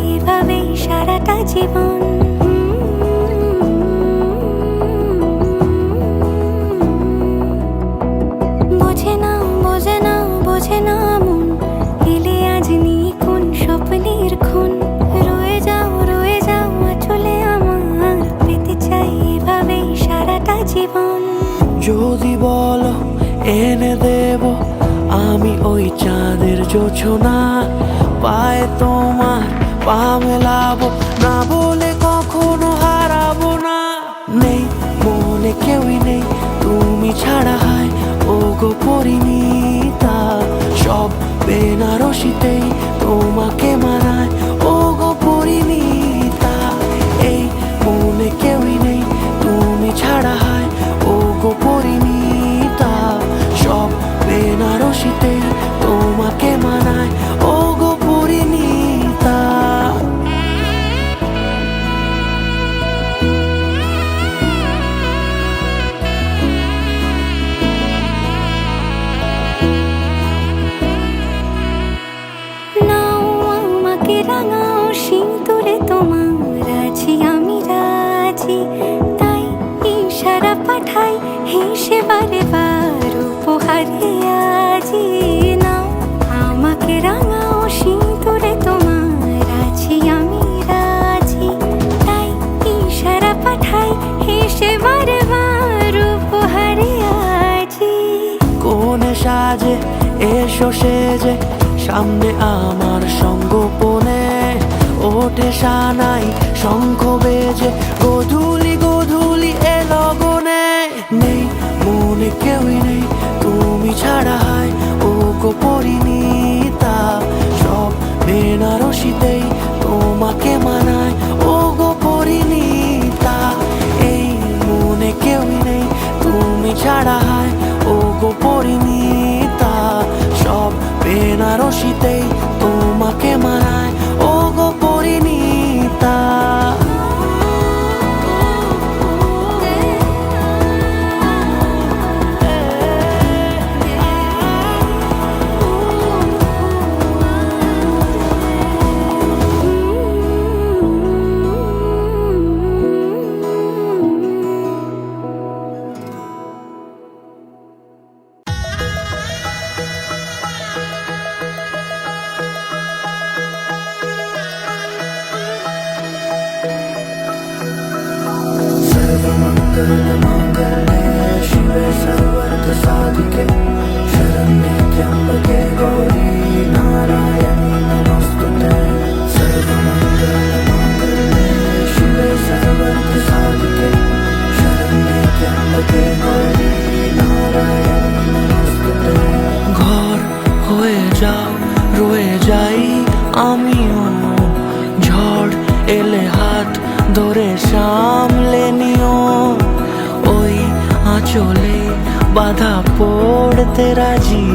এভাবেই সারাটা জীবন। বোঝে না বোঝে না বোঝে না মন, এলে আজ নিয়ে কোন স্বপ্নের খুন। রয়ে যাও চলে আমার, পেতে চাই এভাবেই সারাটা জীবন। যদি বলো এনে দেব আমি ওই চাঁদের জোছনা, পায়ে তোমার পা মেলাবো, না বলে কখনো হারাবো না। নেই মনে কেউই নেই তুমি ছাড়া, হায় ও গো পরিণীতা। সব বেনারসিতেই তোমাকে মানায় ও গো পরিণীতা। এই মনে কেউই নেই তুমি ছাড়া, হায় ও গো পরিণীতা। সব বেনারসিতেই তোমাকে মানায় ও গো পরিণীতা। নাও আমাকে রাঙাও সিঁদুরে তোমার, আছি আমি রাজি। তাই ইশারা পাঠাই হেসে বারে বার উপহারে আজি। নাও আমাকে রাঙাও সিঁদুরে তোমার, আছি আমি রাজি। তাই ইশারা পাঠাই হেসে বারে বার উপহারে আজি। কোনে সাজে এসো সেজে সামনে আমার সঙ্গোপনে, ওঠে সানাই শঙ্খ বেজে গধূলি গধূলি এ লগনে। নেই মনে কেউই নেই তুমি ছাড়া, হায় ও গো পরিণীতা। সব বেনারসিতেই তোমাকে মানায় ও গো পরিণীতা। এই মনে কেউই নেই তুমি ছাড়া, হায় ও গো পরিণীতা। সব বেনারসিতেই তোমাকে মানায় ও গো পরিণীতা। शिवे सर्वार्थ साधिके शरण्ये त्र्यंबके गौरी नारायणी नमोस्तुते। सर्वमंगलमांगल्ये शिवे सर्वार्थ साधिके शरण्ये त्र्यंबके गौरी नारायणी नमोस्तुते। ঘর হয়ে যাও রয়ে যাই আমিও, ঝড় এলে হাত ধরে সামলে নিও। ওই আঁচলে বাধা পড়তে রাজি,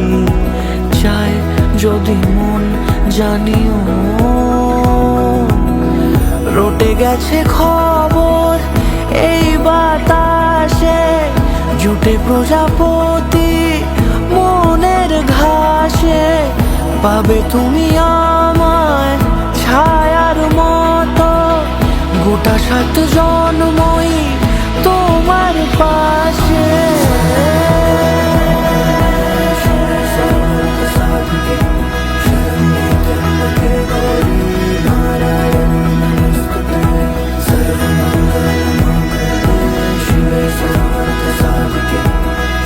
চায় যদি মন জানিও। রটে গেছে খবর এই বাতাসে, জুটে প্রজাপতি মনের ঘাসে। পাবে তুমি আমায় ছায়ার মতো, গোটা 7 জন্মই তোমার পাশে। सर्वार्थ साधिके शरण्ये त्र्यंबके गौरी नारायणी नमोस्तुते। सर्वमंगलमांगल्ये शिवे सर्वार्थ साधिके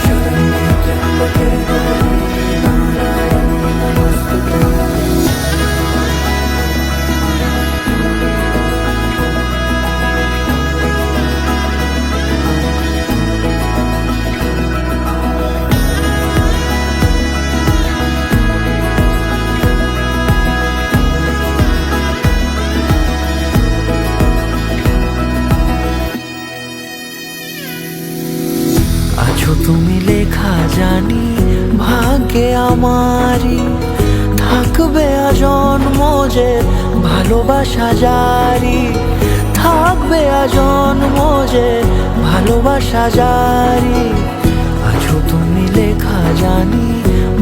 शरण्ये त्र्यंबके गौरी नारायणी नमोस्तुते। আছো তুমি লেখা জানি ভাগ্যে আমারই, থাকবে আজন্ম যে ভালোবাসা জারি। থাকবে আজন্ম যে ভালোবাসা জারি। আছো তুমি লেখা জানি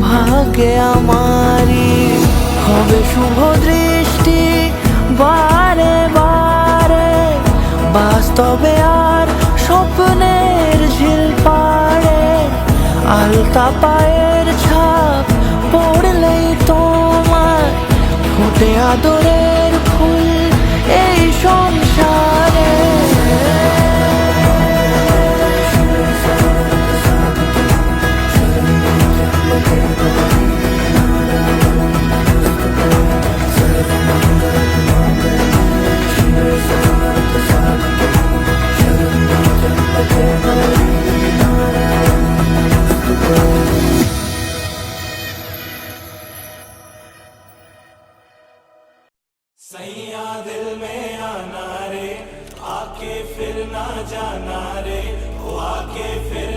ভাগ্যে আমারই, হবে শুভ দৃষ্টি বা তবে আর স্বপ্নের ঝিল পাড়ে আলতা পায়ের ছাপ পড়লেই তোমার ফোটে আদরের ফুল এই সংসারে। सैया दिल में आना रे, आके फिर ना जाना रे, ओ आके फिर